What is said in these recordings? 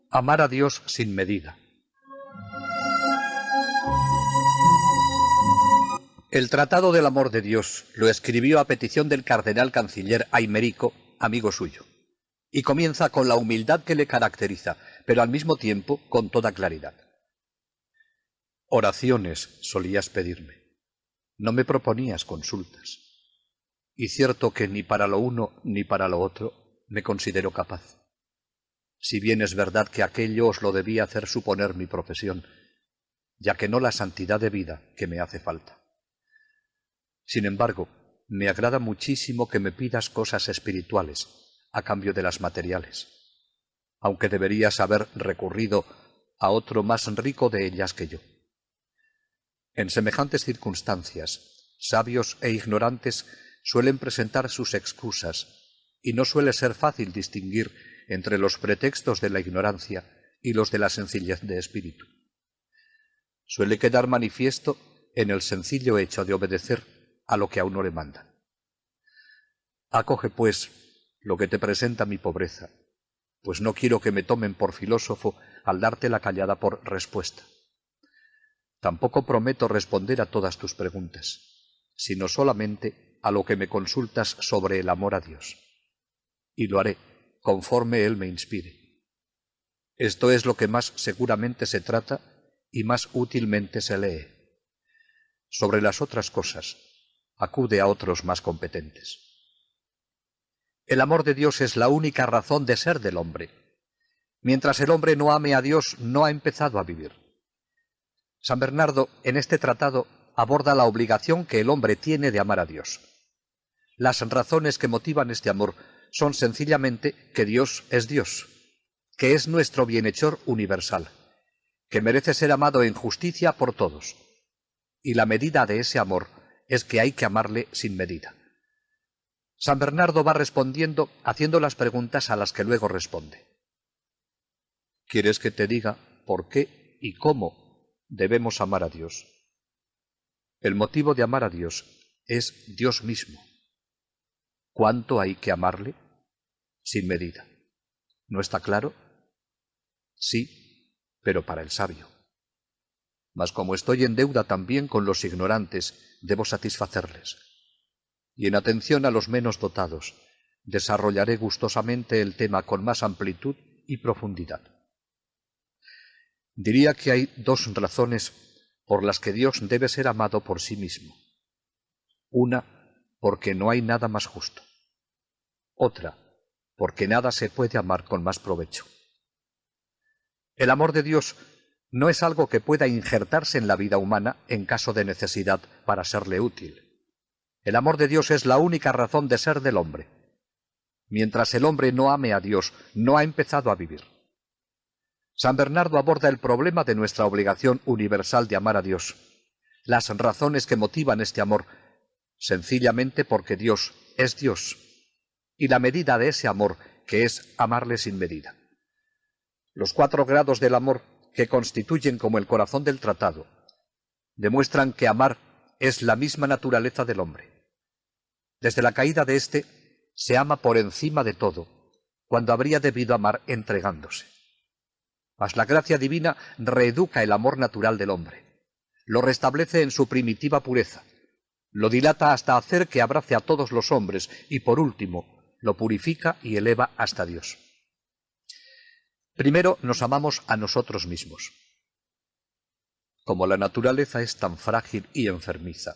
Amar a Dios sin medida. El Tratado del Amor de Dios lo escribió a petición del cardenal canciller Aimerico, amigo suyo, y comienza con la humildad que le caracteriza, pero al mismo tiempo con toda claridad. Oraciones solías pedirme, no me proponías consultas, y cierto que ni para lo uno ni para lo otro me considero capaz. Si bien es verdad que aquello os lo debía hacer suponer mi profesión, ya que no la santidad de vida que me hace falta. Sin embargo, me agrada muchísimo que me pidas cosas espirituales a cambio de las materiales, aunque deberías haber recurrido a otro más rico de ellas que yo. En semejantes circunstancias, sabios e ignorantes suelen presentar sus excusas, y no suele ser fácil distinguir entre los pretextos de la ignorancia y los de la sencillez de espíritu. Suele quedar manifiesto en el sencillo hecho de obedecer a lo que a uno le manda. Acoge, pues, lo que te presenta mi pobreza, pues no quiero que me tomen por filósofo al darte la callada por respuesta. Tampoco prometo responder a todas tus preguntas, sino solamente a lo que me consultas sobre el amor a Dios. Y lo haré conforme Él me inspire. Esto es lo que más seguramente se trata y más útilmente se lee. Sobre las otras cosas, acude a otros más competentes. El amor de Dios es la única razón de ser del hombre. Mientras el hombre no ame a Dios, no ha empezado a vivir. San Bernardo, en este tratado, aborda la obligación que el hombre tiene de amar a Dios. Las razones que motivan este amor son sencillamente que Dios es Dios, que es nuestro bienhechor universal, que merece ser amado en justicia por todos. Y la medida de ese amor es que hay que amarle sin medida. San Bernardo va respondiendo haciendo las preguntas a las que luego responde. ¿Quieres que te diga por qué y cómo debemos amar a Dios? El motivo de amar a Dios es Dios mismo. ¿Cuánto hay que amarle? Sin medida. ¿No está claro? Sí, pero para el sabio. Mas como estoy en deuda también con los ignorantes, debo satisfacerles. Y en atención a los menos dotados, desarrollaré gustosamente el tema con más amplitud y profundidad. Diría que hay dos razones por las que Dios debe ser amado por sí mismo. Una, porque no hay nada más justo. Otra, porque nada se puede amar con más provecho. El amor de Dios no es algo que pueda injertarse en la vida humana en caso de necesidad para serle útil. El amor de Dios es la única razón de ser del hombre. Mientras el hombre no ame a Dios, no ha empezado a vivir. San Bernardo aborda el problema de nuestra obligación universal de amar a Dios. Las razones que motivan este amor, sencillamente porque Dios es Dios, y la medida de ese amor, que es amarle sin medida. Los 4 grados del amor, que constituyen como el corazón del tratado, demuestran que amar es la misma naturaleza del hombre. Desde la caída de éste, se ama por encima de todo, cuando habría debido amar entregándose. Mas la gracia divina reeduca el amor natural del hombre, lo restablece en su primitiva pureza, lo dilata hasta hacer que abrace a todos los hombres y, por último, lo purifica y eleva hasta Dios. Primero nos amamos a nosotros mismos. Como la naturaleza es tan frágil y enfermiza,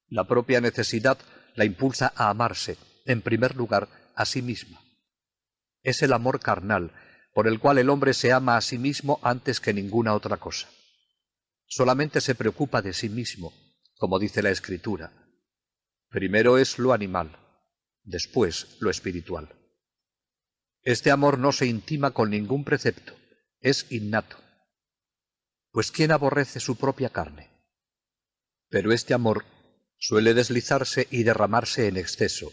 la propia necesidad la impulsa a amarse, en primer lugar, a sí misma. Es el amor carnal, por el cual el hombre se ama a sí mismo antes que ninguna otra cosa. Solamente se preocupa de sí mismo, como dice la Escritura. Primero es lo animal, después lo espiritual. Este amor no se intima con ningún precepto, es innato. Pues ¿quién aborrece su propia carne? Pero este amor suele deslizarse y derramarse en exceso,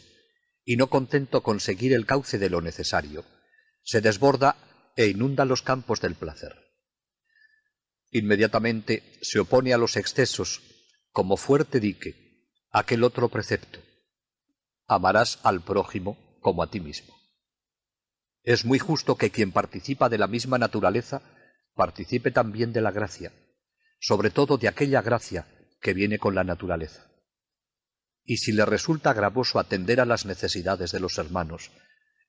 y no contento con seguir el cauce de lo necesario, se desborda e inunda los campos del placer. Inmediatamente se opone a los excesos, como fuerte dique, aquel otro precepto: amarás al prójimo como a ti mismo. Es muy justo que quien participa de la misma naturaleza participe también de la gracia, sobre todo de aquella gracia que viene con la naturaleza. Y si le resulta gravoso atender a las necesidades de los hermanos,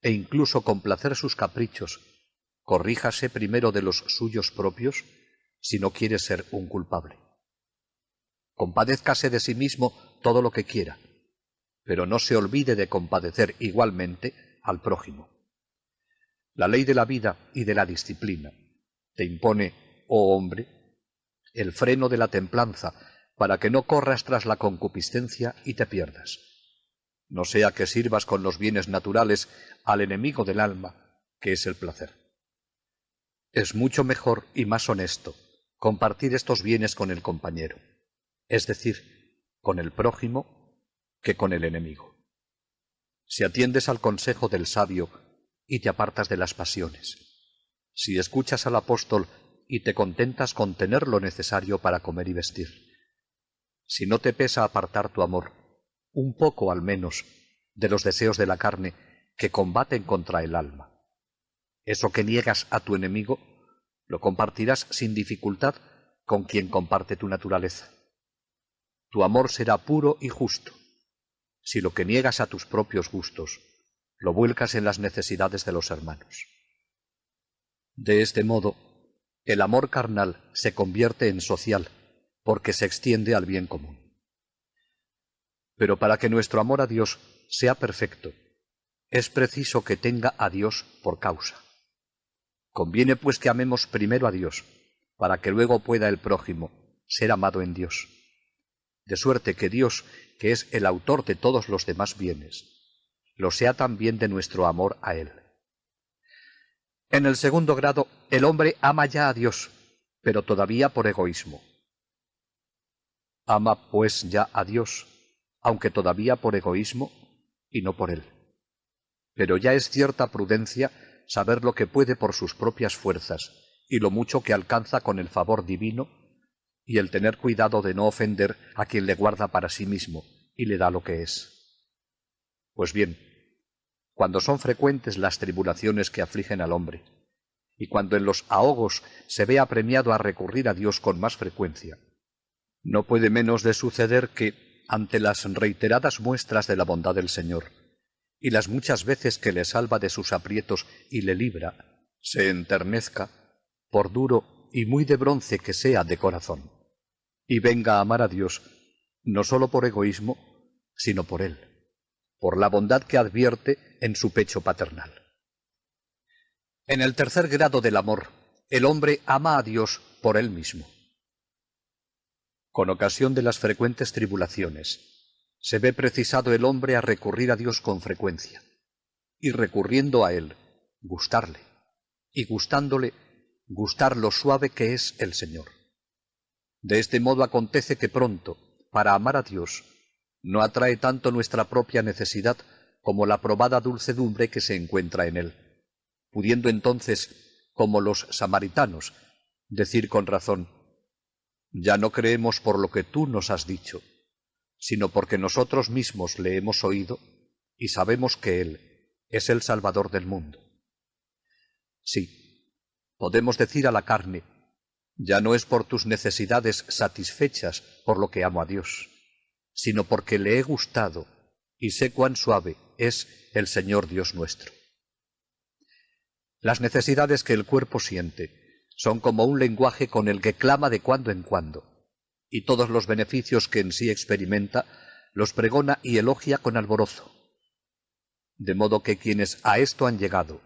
e incluso complacer sus caprichos, corríjase primero de los suyos propios, si no quiere ser un culpable. Compadézcase de sí mismo todo lo que quiera, pero no se olvide de compadecer igualmente al prójimo. La ley de la vida y de la disciplina te impone, oh hombre, el freno de la templanza, para que no corras tras la concupiscencia y te pierdas. No sea que sirvas con los bienes naturales al enemigo del alma, que es el placer. Es mucho mejor y más honesto compartir estos bienes con el compañero, es decir, con el prójimo, que con el enemigo. Si atiendes al consejo del sabio y te apartas de las pasiones, si escuchas al apóstol y te contentas con tener lo necesario para comer y vestir, si no te pesa apartar tu amor, un poco al menos, de los deseos de la carne que combaten contra el alma. Eso que niegas a tu enemigo, lo compartirás sin dificultad con quien comparte tu naturaleza. Tu amor será puro y justo, si lo que niegas a tus propios gustos, lo vuelcas en las necesidades de los hermanos. De este modo, el amor carnal se convierte en social, porque se extiende al bien común. Pero para que nuestro amor a Dios sea perfecto, es preciso que tenga a Dios por causa. Conviene pues que amemos primero a Dios, para que luego pueda el prójimo ser amado en Dios. De suerte que Dios, que es el autor de todos los demás bienes, lo sea también de nuestro amor a Él. En el segundo grado, el hombre ama ya a Dios, pero todavía por egoísmo. Ama pues ya a Dios, aunque todavía por egoísmo y no por Él. Pero ya es cierta prudencia saber lo que puede por sus propias fuerzas y lo mucho que alcanza con el favor divino, y el tener cuidado de no ofender a quien le guarda para sí mismo y le da lo que es. Pues bien, cuando son frecuentes las tribulaciones que afligen al hombre, y cuando en los ahogos se ve apremiado a recurrir a Dios con más frecuencia, no puede menos de suceder que, ante las reiteradas muestras de la bondad del Señor, y las muchas veces que le salva de sus aprietos y le libra, se enternezca, por duro y muy de bronce que sea de corazón, y venga a amar a Dios, no sólo por egoísmo, sino por Él, por la bondad que advierte en su pecho paternal. En el tercer grado del amor, el hombre ama a Dios por Él mismo. Con ocasión de las frecuentes tribulaciones, se ve precisado el hombre a recurrir a Dios con frecuencia, y recurriendo a Él, gustarle, y gustándole, gustar lo suave que es el Señor. De este modo acontece que pronto, para amar a Dios, no atrae tanto nuestra propia necesidad como la probada dulcedumbre que se encuentra en Él, pudiendo entonces, como los samaritanos, decir con razón: ya no creemos por lo que tú nos has dicho, sino porque nosotros mismos le hemos oído y sabemos que Él es el Salvador del mundo. Sí, podemos decir a la carne: ya no es por tus necesidades satisfechas por lo que amo a Dios, sino porque le he gustado y sé cuán suave es el Señor Dios nuestro. Las necesidades que el cuerpo siente son como un lenguaje con el que clama de cuando en cuando, y todos los beneficios que en sí experimenta los pregona y elogia con alborozo. De modo que quienes a esto han llegado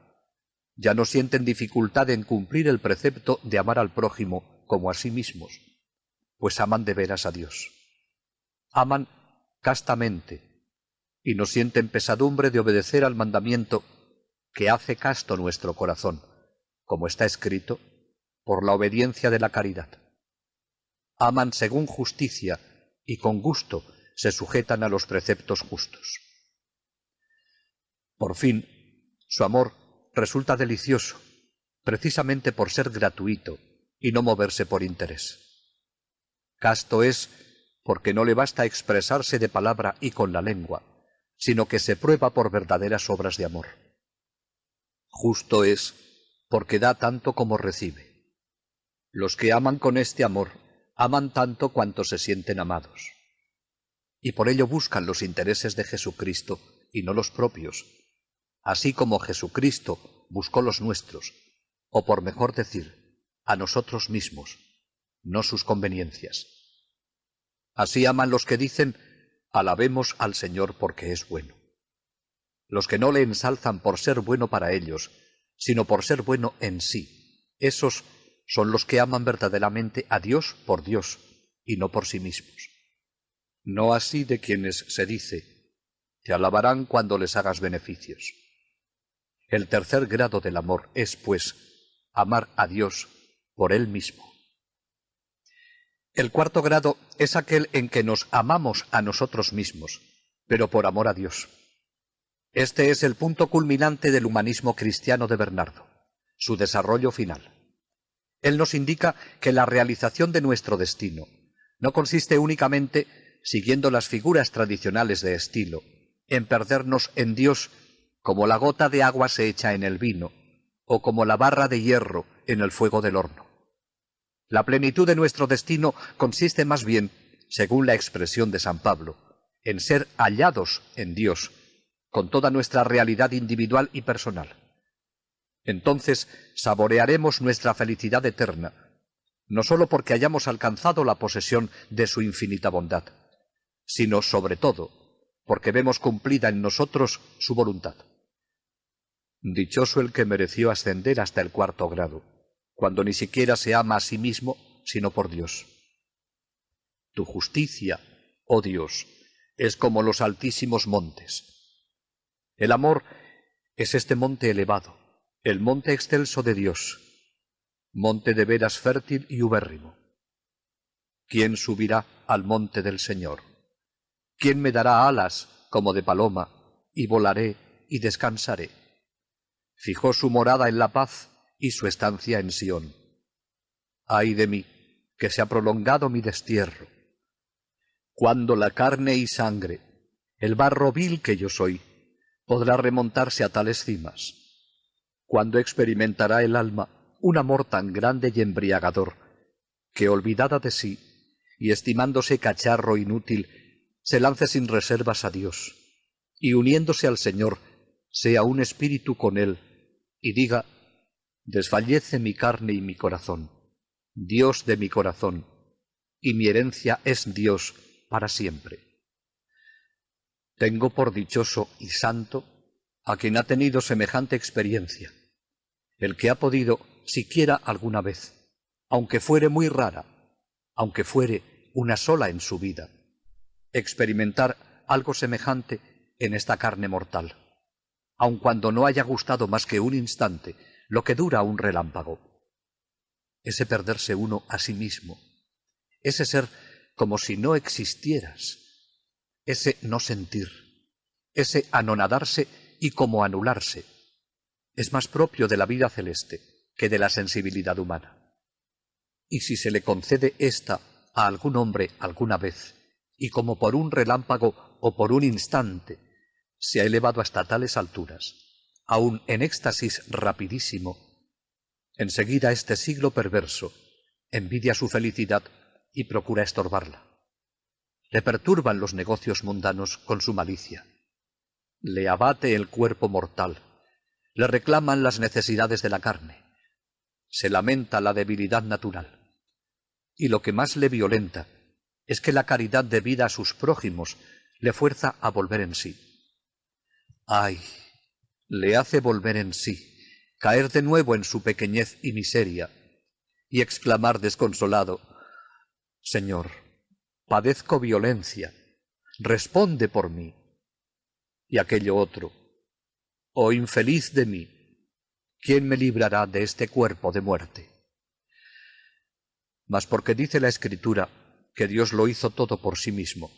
ya no sienten dificultad en cumplir el precepto de amar al prójimo como a sí mismos, pues aman de veras a Dios. Aman castamente y no sienten pesadumbre de obedecer al mandamiento que hace casto nuestro corazón, como está escrito, por la obediencia de la caridad. Aman según justicia y con gusto se sujetan a los preceptos justos. Por fin, su amor resulta delicioso, precisamente por ser gratuito y no moverse por interés. Casto es porque no le basta expresarse de palabra y con la lengua, sino que se prueba por verdaderas obras de amor. Justo es, porque da tanto como recibe. Los que aman con este amor, aman tanto cuanto se sienten amados. Y por ello buscan los intereses de Jesucristo y no los propios, así como Jesucristo buscó los nuestros, o por mejor decir, a nosotros mismos, no sus conveniencias. Así aman los que dicen, alabemos al Señor porque es bueno. Los que no le ensalzan por ser bueno para ellos, sino por ser bueno en sí, esos son los que aman verdaderamente a Dios por Dios y no por sí mismos. No así de quienes se dice, te alabarán cuando les hagas beneficios. El tercer grado del amor es, pues, amar a Dios por Él mismo. El cuarto grado es aquel en que nos amamos a nosotros mismos, pero por amor a Dios. Este es el punto culminante del humanismo cristiano de Bernardo, su desarrollo final. Él nos indica que la realización de nuestro destino no consiste únicamente, siguiendo las figuras tradicionales de estilo, en perdernos en Dios como la gota de agua se echa en el vino, o como la barra de hierro en el fuego del horno. La plenitud de nuestro destino consiste más bien, según la expresión de San Pablo, en ser hallados en Dios, con toda nuestra realidad individual y personal. Entonces saborearemos nuestra felicidad eterna, no sólo porque hayamos alcanzado la posesión de su infinita bondad, sino sobre todo porque vemos cumplida en nosotros su voluntad. Dichoso el que mereció ascender hasta el cuarto grado, cuando ni siquiera se ama a sí mismo, sino por Dios. Tu justicia, oh Dios, es como los altísimos montes. El amor es este monte elevado, el monte excelso de Dios, monte de veras fértil y ubérrimo. ¿Quién subirá al monte del Señor? ¿Quién me dará alas como de paloma, y volaré y descansaré? Fijó su morada en la paz y su estancia en Sión. Ay de mí, que se ha prolongado mi destierro. Cuando la carne y sangre, el barro vil que yo soy, podrá remontarse a tales cimas. Cuando experimentará el alma un amor tan grande y embriagador, que olvidada de sí, y estimándose cacharro inútil, se lance sin reservas a Dios, y uniéndose al Señor, sea un espíritu con Él, y diga, desfallece mi carne y mi corazón, Dios de mi corazón, y mi herencia es Dios para siempre. Tengo por dichoso y santo a quien ha tenido semejante experiencia, el que ha podido, siquiera alguna vez, aunque fuere muy rara, aunque fuere una sola en su vida, experimentar algo semejante en esta carne mortal, aun cuando no haya gustado más que un instante, lo que dura un relámpago. Ese perderse uno a sí mismo, ese ser como si no existieras, ese no sentir, ese anonadarse y como anularse, es más propio de la vida celeste que de la sensibilidad humana. Y si se le concede ésta a algún hombre alguna vez, y como por un relámpago o por un instante se ha elevado hasta tales alturas, aun en éxtasis rapidísimo, enseguida este siglo perverso envidia su felicidad y procura estorbarla. Le perturban los negocios mundanos con su malicia. Le abate el cuerpo mortal. Le reclaman las necesidades de la carne. Se lamenta la debilidad natural. Y lo que más le violenta es que la caridad debida a sus prójimos le fuerza a volver en sí. ¡Ay! Le hace volver en sí, caer de nuevo en su pequeñez y miseria, y exclamar desconsolado, Señor, padezco violencia, responde por mí. Y aquello otro, oh infeliz de mí, ¿quién me librará de este cuerpo de muerte? Mas porque dice la Escritura que Dios lo hizo todo por sí mismo,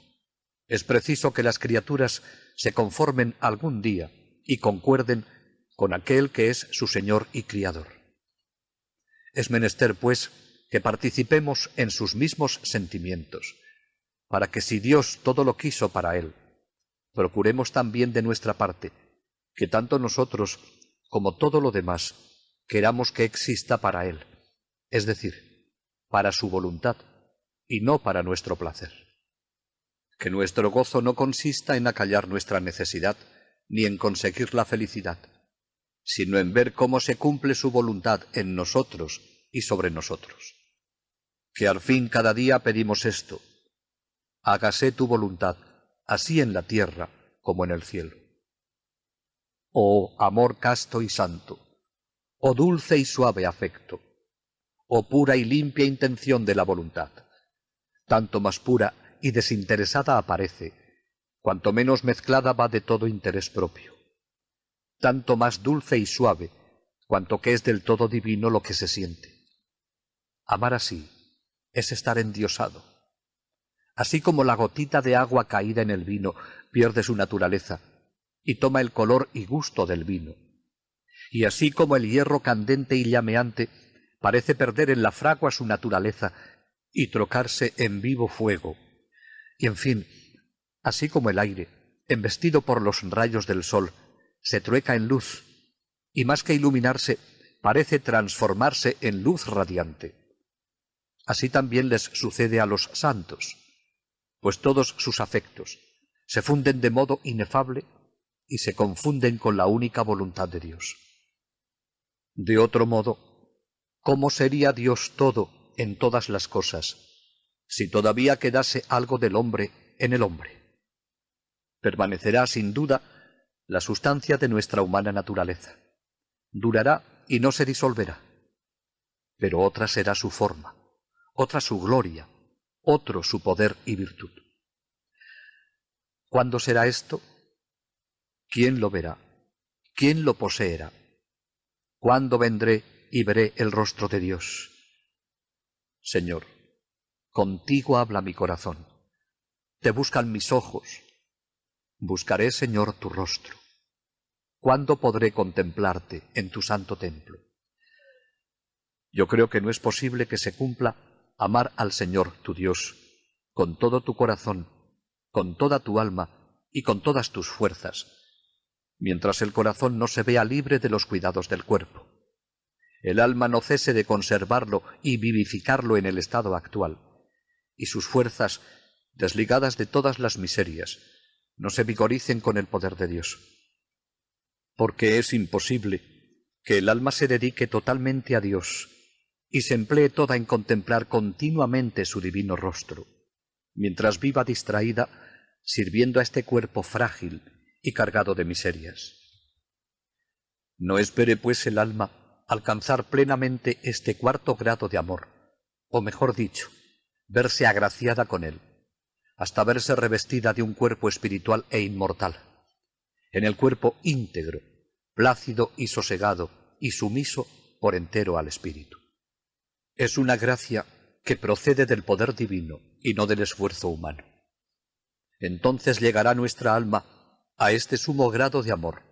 es preciso que las criaturas se conformen algún día y concuerden con aquel que es su Señor y Criador. Es menester, pues, que participemos en sus mismos sentimientos, para que si Dios todo lo quiso para Él, procuremos también de nuestra parte que tanto nosotros como todo lo demás, queramos que exista para Él, es decir, para su voluntad, y no para nuestro placer. Que nuestro gozo no consista en acallar nuestra necesidad, ni en conseguir la felicidad, sino en ver cómo se cumple su voluntad en nosotros y sobre nosotros. Que al fin cada día pedimos esto: hágase tu voluntad, así en la tierra como en el cielo. Oh amor casto y santo, oh dulce y suave afecto, oh pura y limpia intención de la voluntad, tanto más pura y desinteresada aparece, cuanto menos mezclada va de todo interés propio, tanto más dulce y suave, cuanto que es del todo divino lo que se siente. Amar así es estar endiosado. Así como la gotita de agua caída en el vino pierde su naturaleza y toma el color y gusto del vino, y así como el hierro candente y llameante parece perder en la fragua su naturaleza y trocarse en vivo fuego, y en fin, así como el aire, embestido por los rayos del sol, se trueca en luz, y más que iluminarse, parece transformarse en luz radiante. Así también les sucede a los santos, pues todos sus afectos se funden de modo inefable y se confunden con la única voluntad de Dios. De otro modo, ¿cómo sería Dios todo en todas las cosas, si todavía quedase algo del hombre en el hombre? Permanecerá sin duda la sustancia de nuestra humana naturaleza. Durará y no se disolverá. Pero otra será su forma, otra su gloria, otro su poder y virtud. ¿Cuándo será esto? ¿Quién lo verá? ¿Quién lo poseerá? ¿Cuándo vendré y veré el rostro de Dios? Señor, contigo habla mi corazón. Te buscan mis ojos. Buscaré, Señor, tu rostro. ¿Cuándo podré contemplarte en tu santo templo? Yo creo que no es posible que se cumpla amar al Señor tu Dios con todo tu corazón, con toda tu alma y con todas tus fuerzas, mientras el corazón no se vea libre de los cuidados del cuerpo, el alma no cese de conservarlo y vivificarlo en el estado actual, y sus fuerzas, desligadas de todas las miserias, no se vigoricen con el poder de Dios. Porque es imposible que el alma se dedique totalmente a Dios y se emplee toda en contemplar continuamente su divino rostro, mientras viva distraída sirviendo a este cuerpo frágil y cargado de miserias. No espere, pues, el alma alcanzar plenamente este cuarto grado de amor, o mejor dicho, verse agraciada con él, hasta verse revestida de un cuerpo espiritual e inmortal, en el cuerpo íntegro, plácido y sosegado y sumiso por entero al Espíritu. Es una gracia que procede del poder divino y no del esfuerzo humano. Entonces llegará nuestra alma a este sumo grado de amor,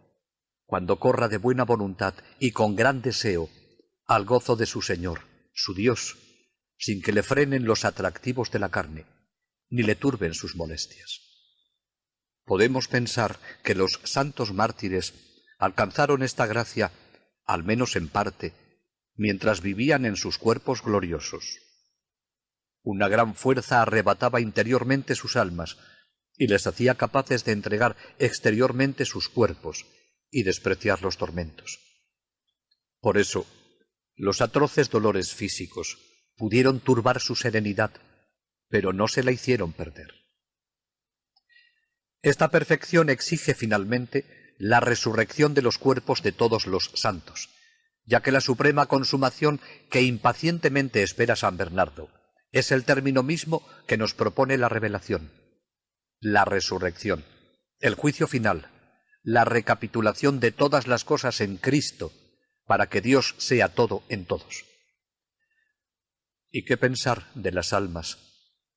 cuando corra de buena voluntad y con gran deseo al gozo de su Señor, su Dios, sin que le frenen los atractivos de la carne, ni le turben sus molestias. Podemos pensar que los santos mártires alcanzaron esta gracia, al menos en parte, mientras vivían en sus cuerpos gloriosos. Una gran fuerza arrebataba interiormente sus almas y les hacía capaces de entregar exteriormente sus cuerpos y despreciar los tormentos. Por eso, los atroces dolores físicos pudieron turbar su serenidad, pero no se la hicieron perder. Esta perfección exige finalmente la resurrección de los cuerpos de todos los santos, ya que la suprema consumación que impacientemente espera San Bernardo es el término mismo que nos propone la revelación: la resurrección, el juicio final, la recapitulación de todas las cosas en Cristo, para que Dios sea todo en todos. ¿Y qué pensar de las almas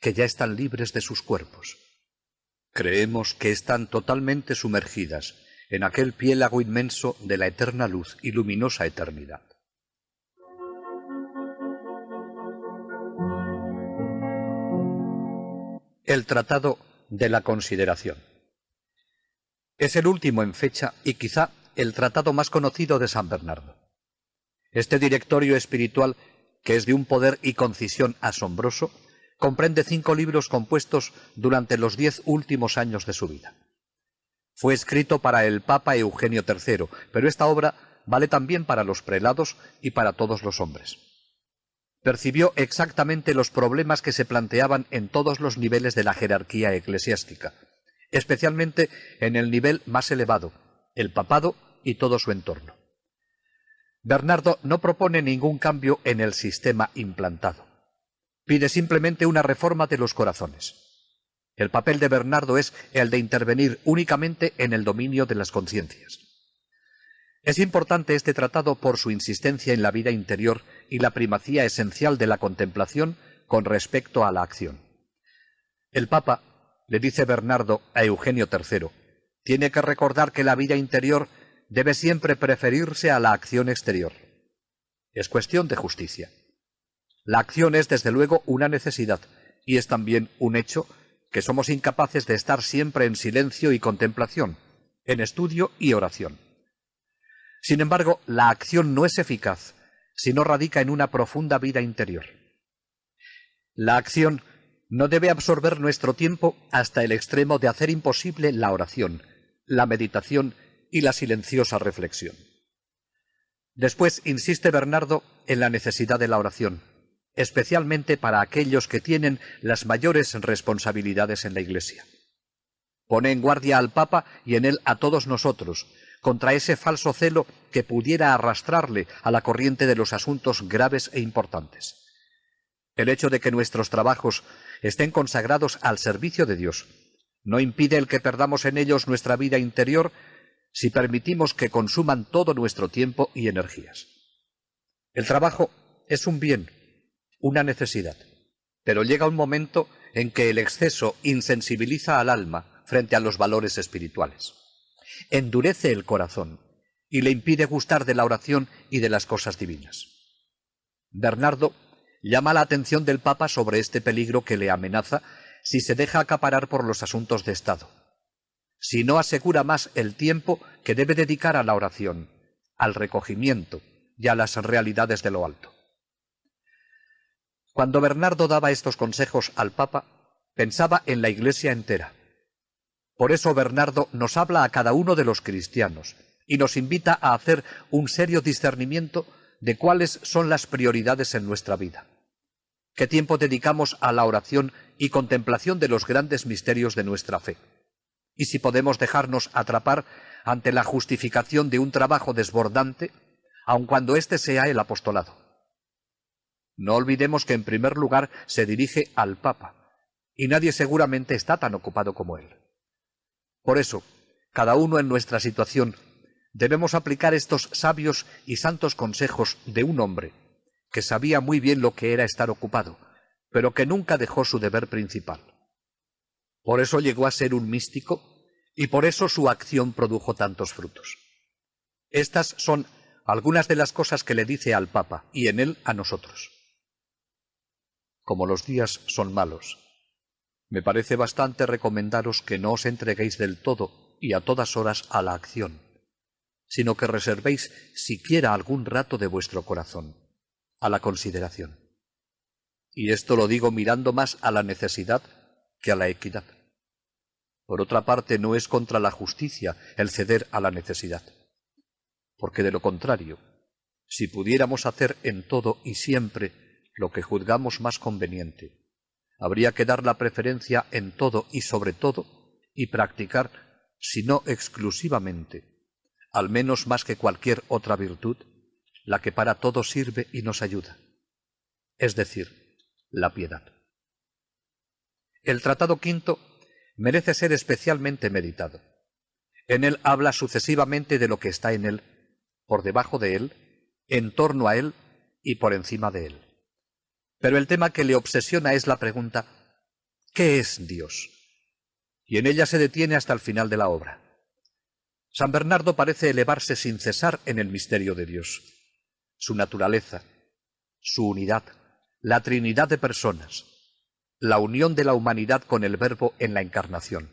que ya están libres de sus cuerpos? Creemos que están totalmente sumergidas en aquel piélago inmenso de la eterna luz y luminosa eternidad. El Tratado de la Consideración es el último en fecha y quizá el tratado más conocido de San Bernardo. Este directorio espiritual, que es de un poder y concisión asombroso, comprende 5 libros compuestos durante los 10 últimos años de su vida. Fue escrito para el Papa Eugenio III, pero esta obra vale también para los prelados y para todos los hombres. Percibió exactamente los problemas que se planteaban en todos los niveles de la jerarquía eclesiástica, especialmente en el nivel más elevado, el papado y todo su entorno. Bernardo no propone ningún cambio en el sistema implantado. Pide simplemente una reforma de los corazones. El papel de Bernardo es el de intervenir únicamente en el dominio de las conciencias. Es importante este tratado por su insistencia en la vida interior y la primacía esencial de la contemplación con respecto a la acción. El Papa, le dice Bernardo a Eugenio III, tiene que recordar que la vida interior debe siempre preferirse a la acción exterior. Es cuestión de justicia. La acción es desde luego una necesidad y es también un hecho que somos incapaces de estar siempre en silencio y contemplación, en estudio y oración. Sin embargo, la acción no es eficaz si no radica en una profunda vida interior. La acción no debe absorber nuestro tiempo hasta el extremo de hacer imposible la oración, la meditación y la silenciosa reflexión. Después insiste Bernardo en la necesidad de la oración, especialmente para aquellos que tienen las mayores responsabilidades en la Iglesia. Pone en guardia al Papa y en él a todos nosotros contra ese falso celo que pudiera arrastrarle a la corriente de los asuntos graves e importantes. El hecho de que nuestros trabajos estén consagrados al servicio de Dios no impide el que perdamos en ellos nuestra vida interior si permitimos que consuman todo nuestro tiempo y energías. El trabajo es un bien, una necesidad, pero llega un momento en que el exceso insensibiliza al alma frente a los valores espirituales. Endurece el corazón y le impide gustar de la oración y de las cosas divinas. Bernardo llama la atención del Papa sobre este peligro que le amenaza si se deja acaparar por los asuntos de Estado, si no asegura más el tiempo que debe dedicar a la oración, al recogimiento y a las realidades de lo alto. Cuando Bernardo daba estos consejos al Papa, pensaba en la Iglesia entera. Por eso Bernardo nos habla a cada uno de los cristianos y nos invita a hacer un serio discernimiento de cuáles son las prioridades en nuestra vida. ¿Qué tiempo dedicamos a la oración y contemplación de los grandes misterios de nuestra fe? Y si podemos dejarnos atrapar ante la justificación de un trabajo desbordante, aun cuando éste sea el apostolado. No olvidemos que en primer lugar se dirige al Papa, y nadie seguramente está tan ocupado como él. Por eso, cada uno en nuestra situación debemos aplicar estos sabios y santos consejos de un hombre que sabía muy bien lo que era estar ocupado, pero que nunca dejó su deber principal. Por eso llegó a ser un místico y por eso su acción produjo tantos frutos. Estas son algunas de las cosas que le dice al Papa y en él a nosotros. Como los días son malos, me parece bastante recomendaros que no os entreguéis del todo y a todas horas a la acción, sino que reservéis siquiera algún rato de vuestro corazón a la consideración. Y esto lo digo mirando más a la necesidad que a la equidad. Por otra parte, no es contra la justicia el ceder a la necesidad, porque de lo contrario, si pudiéramos hacer en todo y siempre lo que juzgamos más conveniente, habría que dar la preferencia en todo y sobre todo y practicar, si no exclusivamente, al menos más que cualquier otra virtud, la que para todo sirve y nos ayuda, es decir, la piedad. El Tratado V merece ser especialmente meditado. En él habla sucesivamente de lo que está en él, por debajo de él, en torno a él y por encima de él. Pero el tema que le obsesiona es la pregunta: ¿qué es Dios? Y en ella se detiene hasta el final de la obra. San Bernardo parece elevarse sin cesar en el misterio de Dios, su naturaleza, su unidad, la Trinidad de personas, la unión de la humanidad con el Verbo en la encarnación.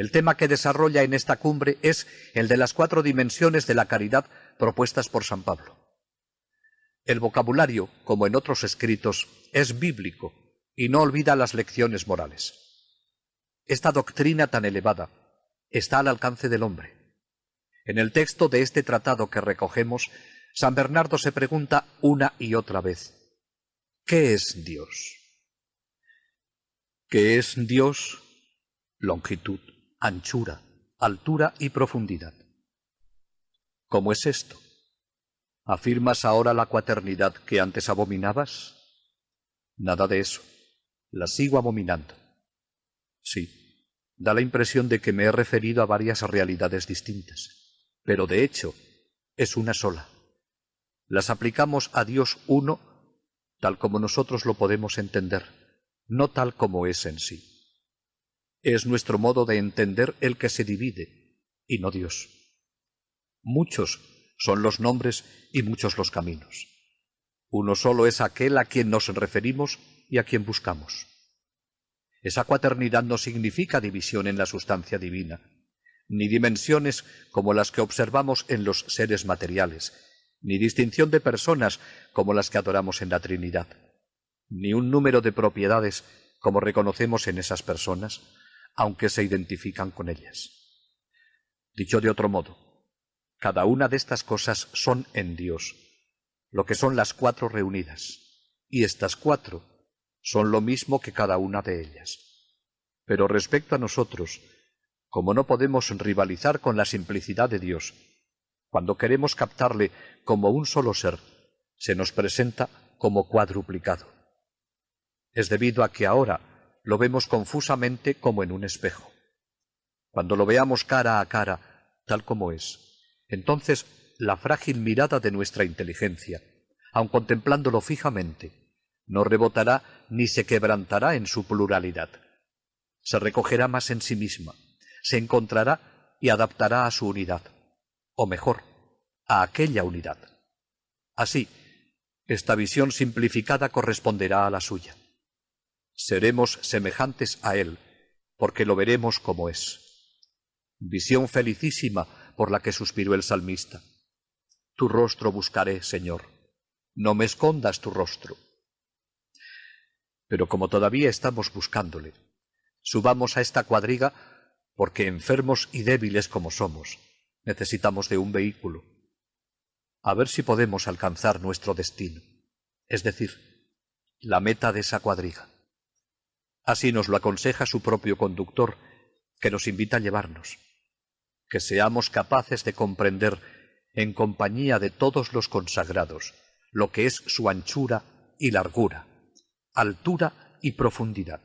El tema que desarrolla en esta cumbre es el de las 4 dimensiones de la caridad propuestas por San Pablo. El vocabulario, como en otros escritos, es bíblico y no olvida las lecciones morales. Esta doctrina tan elevada está al alcance del hombre. En el texto de este tratado que recogemos, San Bernardo se pregunta una y otra vez: ¿qué es Dios? ¿Qué es Dios? Longitud, anchura, altura y profundidad. ¿Cómo es esto? ¿Afirmas ahora la cuaternidad que antes abominabas? Nada de eso. La sigo abominando. Sí, da la impresión de que me he referido a varias realidades distintas, pero de hecho es una sola. Las aplicamos a Dios uno tal como nosotros lo podemos entender, no tal como es en sí. Es nuestro modo de entender el que se divide, y no Dios. Muchos son los nombres y muchos los caminos. Uno solo es aquel a quien nos referimos y a quien buscamos. Esa cuaternidad no significa división en la sustancia divina, ni dimensiones como las que observamos en los seres materiales, ni distinción de personas como las que adoramos en la Trinidad, ni un número de propiedades como reconocemos en esas personas, aunque se identifican con ellas. Dicho de otro modo, cada una de estas cosas son en Dios, lo que son las 4 reunidas, y estas 4 son lo mismo que cada una de ellas. Pero respecto a nosotros, como no podemos rivalizar con la simplicidad de Dios, cuando queremos captarle como un solo ser, se nos presenta como cuadruplicado. Es debido a que ahora lo vemos confusamente como en un espejo. Cuando lo veamos cara a cara, tal como es, entonces la frágil mirada de nuestra inteligencia, aun contemplándolo fijamente, no rebotará ni se quebrantará en su pluralidad. Se recogerá más en sí misma, se encontrará y adaptará a su unidad, o mejor, a aquella unidad. Así, esta visión simplificada corresponderá a la suya. Seremos semejantes a Él, porque lo veremos como es. Visión felicísima por la que suspiró el salmista. Tu rostro buscaré, Señor. No me escondas tu rostro. Pero como todavía estamos buscándole, subamos a esta cuadriga porque, enfermos y débiles como somos, necesitamos de un vehículo. A ver si podemos alcanzar nuestro destino, es decir, la meta de esa cuadriga. Así nos lo aconseja su propio conductor, que nos invita a llevarnos. Que seamos capaces de comprender, en compañía de todos los consagrados, lo que es su anchura y largura, altura y profundidad.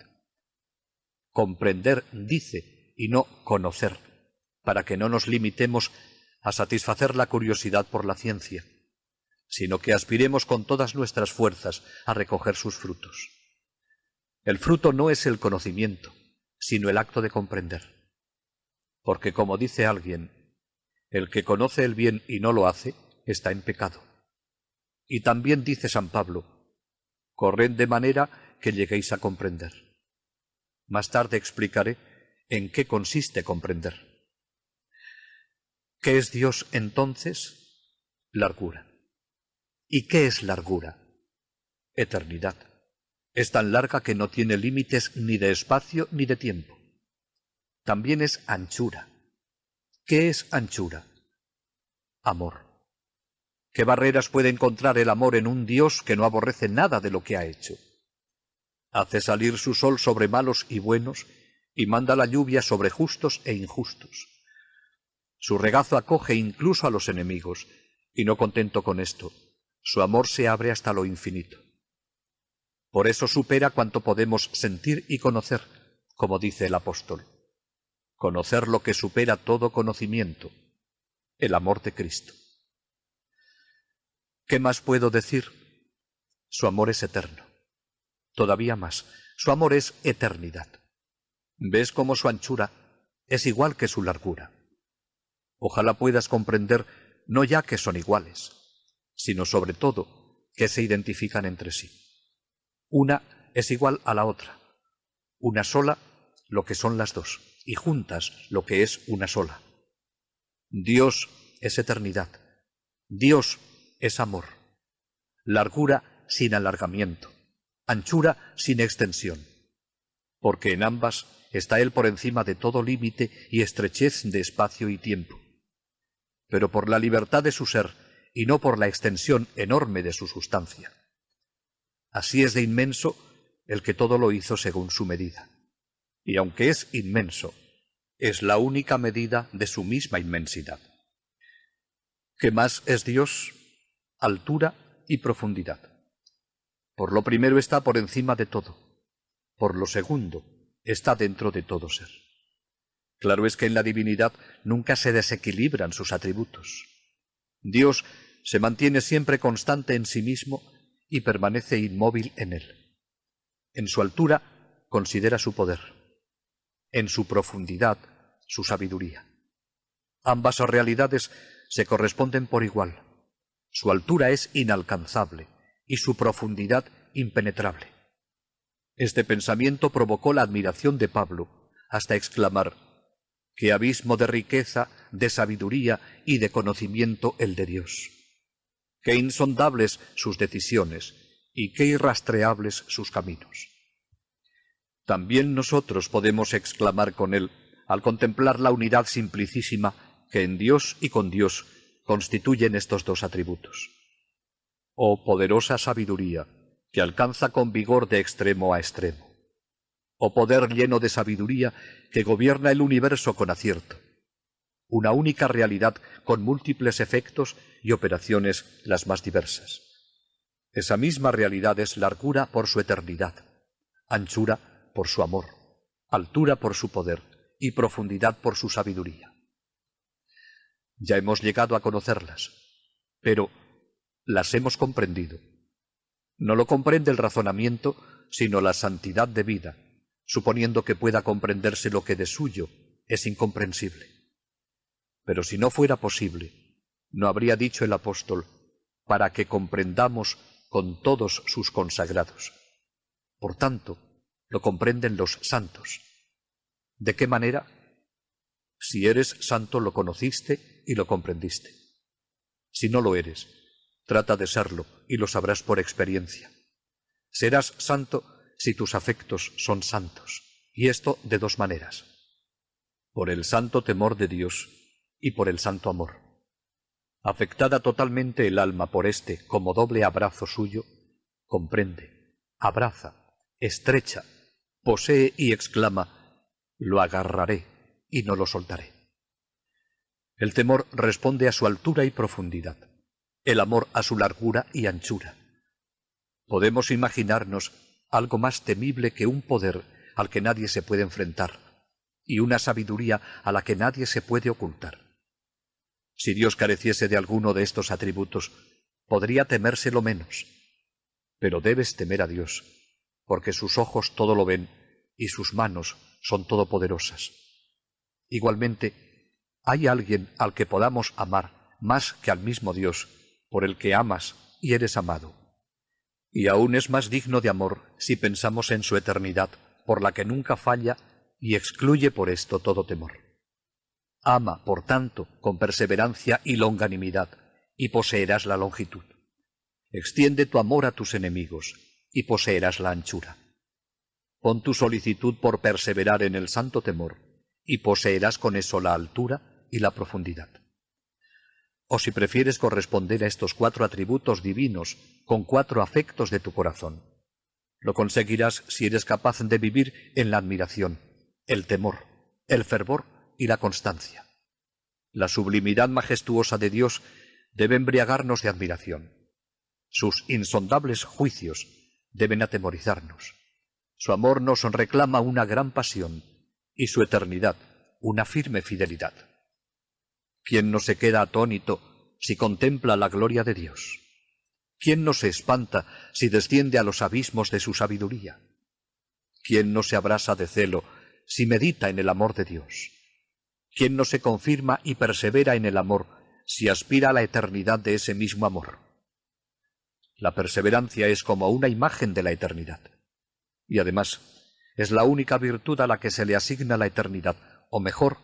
Comprender, dice, y no conocer, para que no nos limitemos a satisfacer la curiosidad por la ciencia, sino que aspiremos con todas nuestras fuerzas a recoger sus frutos. El fruto no es el conocimiento, sino el acto de comprender. Porque, como dice alguien, el que conoce el bien y no lo hace, está en pecado. Y también dice San Pablo, corred de manera que lleguéis a comprender. Más tarde explicaré en qué consiste comprender. ¿Qué es Dios entonces? Largura. ¿Y qué es largura? Eternidad. Es tan larga que no tiene límites ni de espacio ni de tiempo. También es anchura. ¿Qué es anchura? Amor. ¿Qué barreras puede encontrar el amor en un Dios que no aborrece nada de lo que ha hecho? Hace salir su sol sobre malos y buenos y manda la lluvia sobre justos e injustos. Su regazo acoge incluso a los enemigos, y no contento con esto, su amor se abre hasta lo infinito. Por eso supera cuanto podemos sentir y conocer, como dice el apóstol. Conocer lo que supera todo conocimiento, el amor de Cristo. ¿Qué más puedo decir? Su amor es eterno. Todavía más, su amor es eternidad. ¿Ves cómo su anchura es igual que su largura? Ojalá puedas comprender no ya que son iguales, sino sobre todo que se identifican entre sí. Una es igual a la otra, una sola lo que son las dos, y juntas lo que es una sola. Dios es eternidad. Dios es amor. Largura sin alargamiento. Anchura sin extensión. Porque en ambas está Él por encima de todo límite y estrechez de espacio y tiempo. Pero por la libertad de su ser y no por la extensión enorme de su sustancia. Así es de inmenso el que todo lo hizo según su medida. Y aunque es inmenso, es la única medida de su misma inmensidad. ¿Qué más es Dios? Altura y profundidad. Por lo primero está por encima de todo. Por lo segundo, está dentro de todo ser. Claro es que en la divinidad nunca se desequilibran sus atributos. Dios se mantiene siempre constante en sí mismo y permanece inmóvil en él. En su altura considera su poder. En su profundidad, su sabiduría. Ambas realidades se corresponden por igual. Su altura es inalcanzable y su profundidad impenetrable. Este pensamiento provocó la admiración de Pablo hasta exclamar: «¡Qué abismo de riqueza, de sabiduría y de conocimiento el de Dios! ¡Qué insondables sus decisiones y qué irrastreables sus caminos!». También nosotros podemos exclamar con él al contemplar la unidad simplicísima que en Dios y con Dios constituyen estos dos atributos. Oh poderosa sabiduría, que alcanza con vigor de extremo a extremo. Oh poder lleno de sabiduría, que gobierna el universo con acierto. Una única realidad con múltiples efectos y operaciones las más diversas. Esa misma realidad es largura por su eternidad, anchura por su amor, altura por su poder y profundidad por su sabiduría. Ya hemos llegado a conocerlas, pero las hemos comprendido. No lo comprende el razonamiento, sino la santidad de vida, suponiendo que pueda comprenderse lo que de suyo es incomprensible. Pero si no fuera posible, no habría dicho el apóstol, para que comprendamos con todos sus consagrados. Por tanto, lo comprenden los santos. ¿De qué manera? Si eres santo, lo conociste y lo comprendiste. Si no lo eres, trata de serlo y lo sabrás por experiencia. Serás santo si tus afectos son santos, y esto de dos maneras: por el santo temor de Dios y por el santo amor. Afectada totalmente el alma por este como doble abrazo suyo, comprende, abraza, estrecha, posee y exclama: «Lo agarraré y no lo soltaré». El temor responde a su altura y profundidad, el amor a su largura y anchura. Podemos imaginarnos algo más temible que un poder al que nadie se puede enfrentar y una sabiduría a la que nadie se puede ocultar. Si Dios careciese de alguno de estos atributos, podría temérselo menos. Pero debes temer a Dios, porque sus ojos todo lo ven y sus manos son todopoderosas. Igualmente, ¿hay alguien al que podamos amar más que al mismo Dios, por el que amas y eres amado? Y aún es más digno de amor si pensamos en su eternidad, por la que nunca falla y excluye por esto todo temor. Ama, por tanto, con perseverancia y longanimidad, y poseerás la longitud. Extiende tu amor a tus enemigos, y poseerás la anchura. Pon tu solicitud por perseverar en el santo temor, y poseerás con eso la altura y la profundidad. O si prefieres corresponder a estos 4 atributos divinos con 4 afectos de tu corazón, lo conseguirás si eres capaz de vivir en la admiración, el temor, el fervor y la constancia. La sublimidad majestuosa de Dios debe embriagarnos de admiración. Sus insondables juicios deben atemorizarnos. Su amor nos reclama una gran pasión y su eternidad una firme fidelidad. ¿Quién no se queda atónito si contempla la gloria de Dios? ¿Quién no se espanta si desciende a los abismos de su sabiduría? ¿Quién no se abrasa de celo si medita en el amor de Dios? ¿Quién no se confirma y persevera en el amor si aspira a la eternidad de ese mismo amor? La perseverancia es como una imagen de la eternidad. Y además, es la única virtud a la que se le asigna la eternidad, o mejor,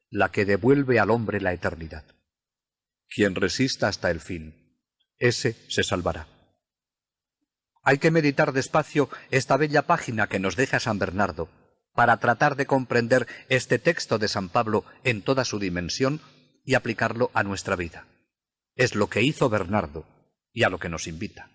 la que devuelve al hombre la eternidad. Quien resista hasta el fin, ese se salvará. Hay que meditar despacio esta bella página que nos deja San Bernardo, para tratar de comprender este texto de San Pablo en toda su dimensión y aplicarlo a nuestra vida. Es lo que hizo Bernardo y a lo que nos invita.